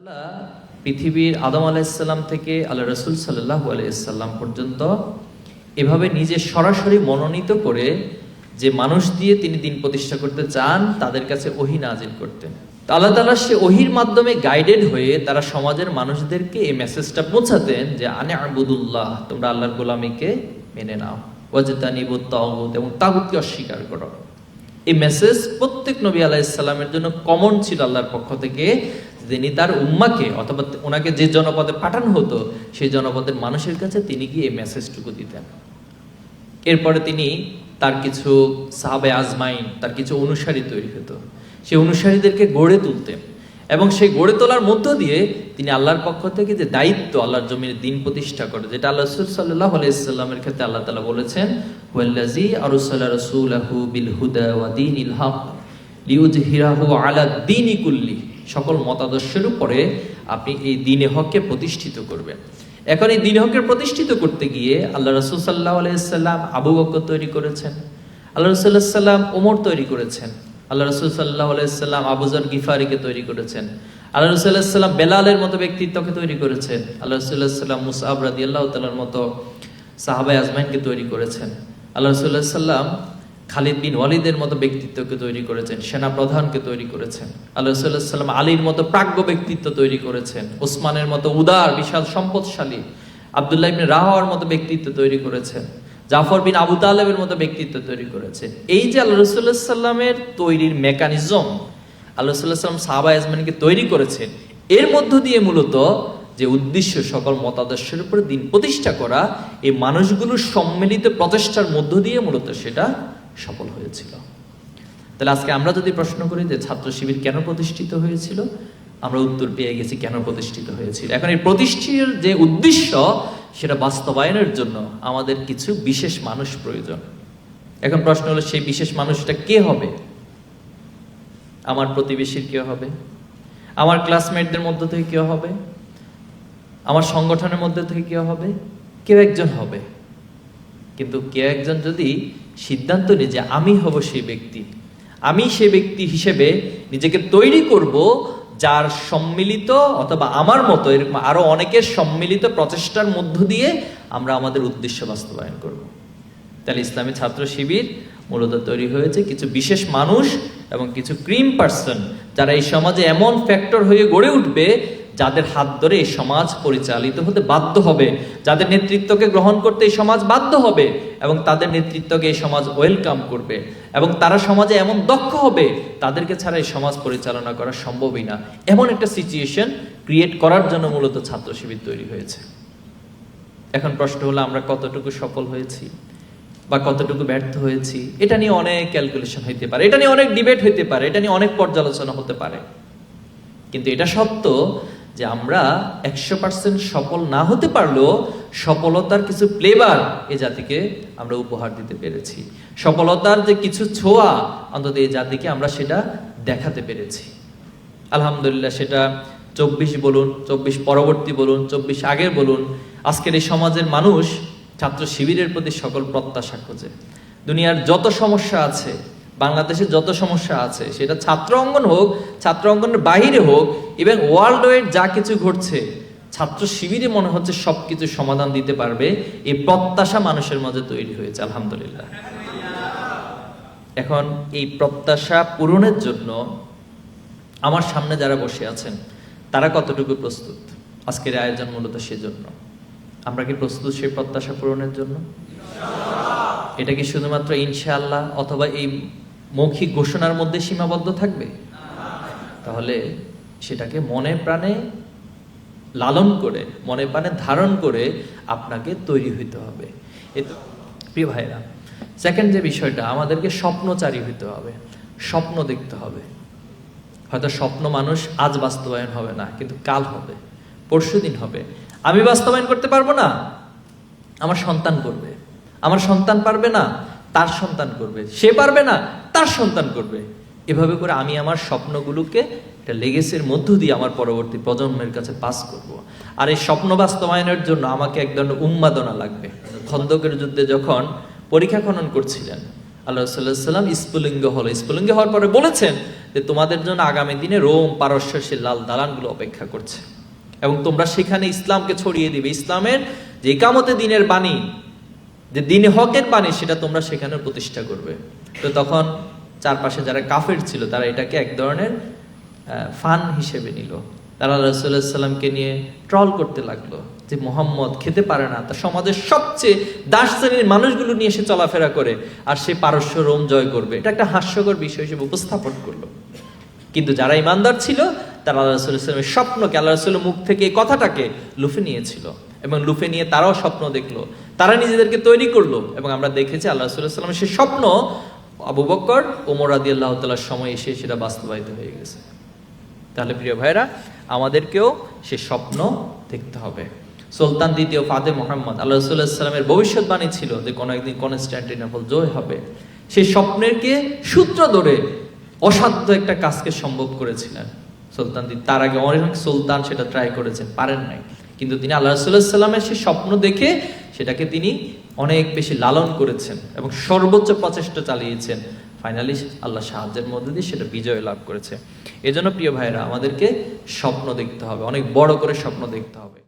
তাআলা পৃথিবীর আদম আলাইহিসসালাম থেকে আল্লাহ রাসূল সাল্লাল্লাহু আলাইহিসসালাম পর্যন্ত এভাবে নিজে সরাসরি মনোনীত করে যে মানুষ দিয়ে তিনি দিন প্রতিষ্ঠা করতে চান তাদের কাছে ওহী নাজিল করতেন। আল্লাহ তাআলা সে ওহীর মাধ্যমে গাইডেড হয়ে তারা সমাজের মানুষদেরকে এই মেসেজটা পৌঁছাতেন যে আনে আবুদুল্লাহ, তোমরা আল্লাহর গোলামীকে মেনে নাও, ওয়াজতানিবুত তাগুত, এবং তাগুতকে অস্বীকার করো। এই মেসেজ প্রত্যেক নবী আলাইহিসসালামের জন্য কমন ছিল আল্লাহর পক্ষ থেকে। তিনি তার উম্মাকে অথবা ওনাকে যে জনপদে পাঠানো হতো সেই জনপদের মানুষের কাছে তিনি গিয়ে এই মেসেজটুকু দিতেন। এরপরে তিনি তার কিছু সাহাবায়ে আজমাইন, তার কিছু অনুসারী তৈরি হতো, সেই অনুসারীদেরকে গড়ে তুলতেন এবং সেই গড়ে তোলার মধ্য দিয়ে তিনি আল্লাহর পক্ষ থেকে যে দায়িত্ব আল্লাহর জমিনে দিন প্রতিষ্ঠা করে, যেটা আল্লাহ রাসূল সাল্লাল্লাহু আলাইহি সাল্লামের ক্ষেত্রে আল্লাহ তাআলা বলেছেন, ওয়াল্লাযী আরসালা রাসূলাহু বিল হুদা ওয়া দীনিল হক লিইয়ুযহিরাহু আলা দ্বীনি কুল্লি, সকল মতাদর্শের উপরে আপনি এই দ্বীনে হককে প্রতিষ্ঠিত করবেন। এখন এই দ্বীনে হককে প্রতিষ্ঠিত করতে গিয়ে আল্লাহ রাসূল সাল্লাল্লাহু আলাইহি সাল্লাম আবু বকর তৈরি করেছেন, আল্লাহ রাসূল সাল্লাল্লাহু আলাইহি সাল্লাম ওমর তৈরি করেছেন, আল্লাহ রাসূল সাল্লাল্লাহু আলাইহি সাল্লাম আবু যর গিফারিকে তৈরি করেছেন, আল্লাহ রাসূল সাল্লাল্লাহু আলাইহি সাল্লাম বেলালের মতো ব্যক্তিত্বকে তৈরি করেছেন, আল্লাহ রাসূল সাল্লাল্লাহু আলাইহি সাল্লাম মুসআব রাদিয়াল্লাহু তাআলার মতো সাহাবায়ে আজমাইনকে তৈরি করেছেন, আল্লাহ রাসূল সাল্লাল্লাহু আলাইহি সাল্লাম খালিদ বিন ওয়ালিদের মতো ব্যক্তিত্বকে তৈরি করেছেন, সেনা প্রধানকে তৈরি করেছেন, আল্লাহ রাসূল সাল্লাল্লাহু আলাইহি সাল্লাম আলীর মতো প্রাজ্ঞ ব্যক্তিত্ব তৈরি করেছেন, ওসমানের মতো উদার বিশাল সম্পদশালী, আব্দুল্লাহ ইবনে রাওয়ার মতো ব্যক্তিত্ব তৈরি করেছেন, জাফর বিন আবু তালেবের মতো ব্যক্তিত্ব তৈরি করেছেন। এই যে আল্লাহ রাসূল সাল্লাল্লাহু আলাইহি সাল্লামের তৈরির মেকানিজম আল্লাহ রাসূল সাল্লাল্লাহু আলাইহি সাল্লাম সাহাবায়ে আজমাইনকে তৈরি করেছেন, এর মধ্য দিয়ে মূলত যে উদ্দেশ্য সকল মতাদর্শের উপর দিন প্রতিষ্ঠা করা, এই মানুষগুলোর সম্মিলিত প্রচেষ্টার মধ্য দিয়ে মূলত সেটা সফল হয়েছিল। তাহলে আজকে আমরা যদি প্রশ্ন করি যে ছাত্র শিবির কেন প্রতিষ্ঠিত হয়েছিল, আমরা উত্তর পেয়ে গেছি কেন প্রতিষ্ঠিত হয়েছিল। এখন এই প্রতিষ্ঠার যে উদ্দেশ্য সেটা বাস্তবায়নের জন্য আমাদের কিছু বিশেষ মানুষ প্রয়োজন। এখন প্রশ্ন হলো সেই বিশেষ মানুষটা কে হবে? আমার প্রতিবেশীর কে হবে, আমার ক্লাসমেটদের মধ্য থেকে কে হবে, আমার সংগঠনের মধ্যে থেকে কে হবে, কেউ একজন হবে। কিন্তু কেউ একজন যদি সিদ্ধান্ত নিয়ে যে আমি হব সেই ব্যক্তি, আমি সেই ব্যক্তি হিসেবে নিজেকে তৈরি করব যার সম্মিলিত অথবা আমার মতো এরকম আরো অনেকের সম্মিলিত প্রচেষ্টার মধ্য দিয়ে আমরা আমাদের উদ্দেশ্য বাস্তবায়ন করব। তাহলে ইসলামী ছাত্র শিবির মূলত তৈরি হয়েছে কিছু বিশেষ মানুষ এবং কিছু ক্রিম পার্সন, যারা এই সমাজে এমন ফ্যাক্টর হয়ে গড়ে উঠবে যাদের হাত ধরে এই সমাজ পরিচালিত হতে বাধ্য হবে, যাদের নেতৃত্বকে গ্রহণ করতে এই সমাজ বাধ্য হবে এবং তাদের নেতৃত্বকে এই সমাজ ওয়েলকাম করবে এবং তারা সমাজে এমন দক্ষ হবে তাদেরকে ছাড়া এই সমাজ পরিচালনা করা সম্ভবই না। এমন একটা সিচুয়েশন ক্রিয়েট করার জন্য মূলত ছাত্র শিবির তৈরি হয়েছে। এখন প্রশ্ন হলো আমরা কতটুকু সফল হয়েছি বা কতটুকু ব্যর্থ হয়েছি, এটা নিয়ে অনেক ক্যালকুলেশন হইতে পারে, এটা নিয়ে অনেক ডিবেট হইতে পারে, এটা নিয়ে অনেক পর্যালোচনা হতে পারে। কিন্তু এটা সত্য যে আমরা 100% সফল না হতে পারলেও সফলতার কিছু ফ্লেভার এ জাতিকে আমরা উপহার দিতে পেরেছি, সফলতার যে কিছু ছোঁয়া অন্তত এই জাতিকে আমরা সেটা দেখাতে পেরেছি। আলহামদুলিল্লাহ, সেটা 24 বলুন, 24 পরবর্তী বলুন, 24 আগের বলুন, আজকের এই সমাজের মানুষ ছাত্র শিবিরের প্রতি সকল প্রত্যাশা খোঁজে। দুনিয়ার যত সমস্যা আছে, বাংলাদেশে যত সমস্যা আছে, সেটা ছাত্র অঙ্গন হোক, ছাত্র অঙ্গনের বাহিরে হোক, এবং ওয়ার্ল্ড ওয়াইড যা কিছু ঘটছে, ছাত্র শিবিরে মনে হচ্ছে সবকিছু সমাধান দিতে পারবে, এই প্রত্যাশা মানুষের মাঝে তৈরি হয়েছে। আলহামদুলিল্লাহ। এখন এই প্রত্যাশা পূরণের জন্য আমার সামনে যারা বসে আছেন তারা কতটুকু প্রস্তুত? আজকের আয়োজন মূলত সেজন্য। আমরা কি প্রস্তুত সেই প্রত্যাশা পূরণের জন্য? এটা কি শুধুমাত্র ইনশাআল্লাহ অথবা এই মৌখিক ঘোষণার মধ্যে সীমাবদ্ধ থাকবে? তাহলে সেটাকে মনে প্রাণে লালন করে, মনে প্রাণে ধারণ করে আপনাকে তৈরি হইতে হবে। প্রিয় ভাইরা, সেকেন্ড যে বিষয়টা, আমাদেরকে স্বপ্নচারী হইতে হবে, স্বপ্ন দেখতে হবে। হয়তো স্বপ্ন মানুষ আজ বাস্তবায়ন হবে না, কিন্তু কাল হবে, পরশুদিন হবে। আমি বাস্তবায়ন করতে পারবো না, আমার সন্তান করবে, আমার সন্তান পারবে না, তার সন্তান করবে, সে পারবে না, তার সন্তান করবে। এভাবে করে আমি আমার স্বপ্নগুলোকে একটা লেগেসির মধ্য দিয়ে আমার পরবর্তী প্রজন্মের কাছে পাস করব। আর এই স্বপ্ন বাস্তবায়নের জন্য আমাকে এক ধরনের উন্মাদনা লাগবে। খন্দকের যুদ্ধে যখন পরীক্ষা খনন করছিলেন, আল্লাহ রাসূলুল্লাহ সাল্লাল্লাহু আলাইহি ওয়াসাল্লাম স্ফুলিঙ্গ হলো। স্ফুলিঙ্গ হওয়ার পরে বলেছেন যে তোমাদের জন্য আগামী দিনে রোম পারস্যের সেই লাল দালানগুলো অপেক্ষা করছে এবং তোমরা সেখানে ইসলামকে ছড়িয়ে দিবে। ইসলামের যে ইকামতে দিনের বাণী, যে দিন হকের বাণী, সেটা তোমরা সেখানে প্রতিষ্ঠা করবে। তো তখন চারপাশে যারা কাফের ছিল তারা এটাকে এক ধরনের ফান হিসেবে নিল। তারা রাসূলুল্লাহ সাল্লামকে নিয়ে ট্রল করতে লাগলো যে মুহাম্মদ খেতে পারে না, তার সমাজের সবচেয়ে দাস শ্রেণীর মানুষগুলো নিয়ে সে চলাফেরা করে, আর সে পারস্য রোম জয় করবে। এটা একটা হাস্যকর বিষয় হিসেবে উপস্থাপন করলো। কিন্তু যারা ইমানদার ছিল তারা আল্লাহ রাসূলুল্লাহ সাল্লামের স্বপ্নকে, আল্লাহ রাসূলের মুখ থেকে এই কথাটাকে লুফে নিয়েছিল এবং লুফে নিয়ে তারাও স্বপ্ন দেখলো, তারা নিজেদেরকে তৈরি করলো। এবং আমরা দেখেছি আল্লাহ রাসূলুল্লাহ সাল্লামের সেই স্বপ্ন আবু বকর, ওমর রাদিয়াল্লাহু তাআলার সময় এসে সেটা বাস্তবায়িত হয়ে গেছে। তাহলে প্রিয় ভাইরা, আমাদেরকেও সে স্বপ্ন দেখতে হবে। সুলতান দ্বিতীয় ফাতেহ মুহাম্মদ, আল্লাহ রাসূলুল্লাহ সাল্লামের ভবিষ্যৎবাণী ছিল যে কোনো একদিন কনস্টান্টিনোপল জয় হবে। সেই স্বপ্নেরকে সূত্র ধরে অসাধ্য একটা কাজকে সম্ভব করেছিলেন সুলতান। তার আগে অনেক সুলতান সেটা ট্রাই করেছেন, পারেন নাই, কিন্তু তিনি আল্লাহ রাসূলুল্লাহ সাল্লামের সেই স্বপ্ন দেখে সেটাকে তিনি অনেক বেশি লালন করেছেন এবং সর্বোচ্চ প্রচেষ্টা চালিয়েছেন। ফাইনালি আল্লাহ সাহায্যের মধ্যে দিয়ে সেটা বিজয় লাভ করেছে। এজন্য প্রিয় ভাইরা, আমাদেরকে স্বপ্ন দেখতে হবে, অনেক বড় করে স্বপ্ন দেখতে হবে।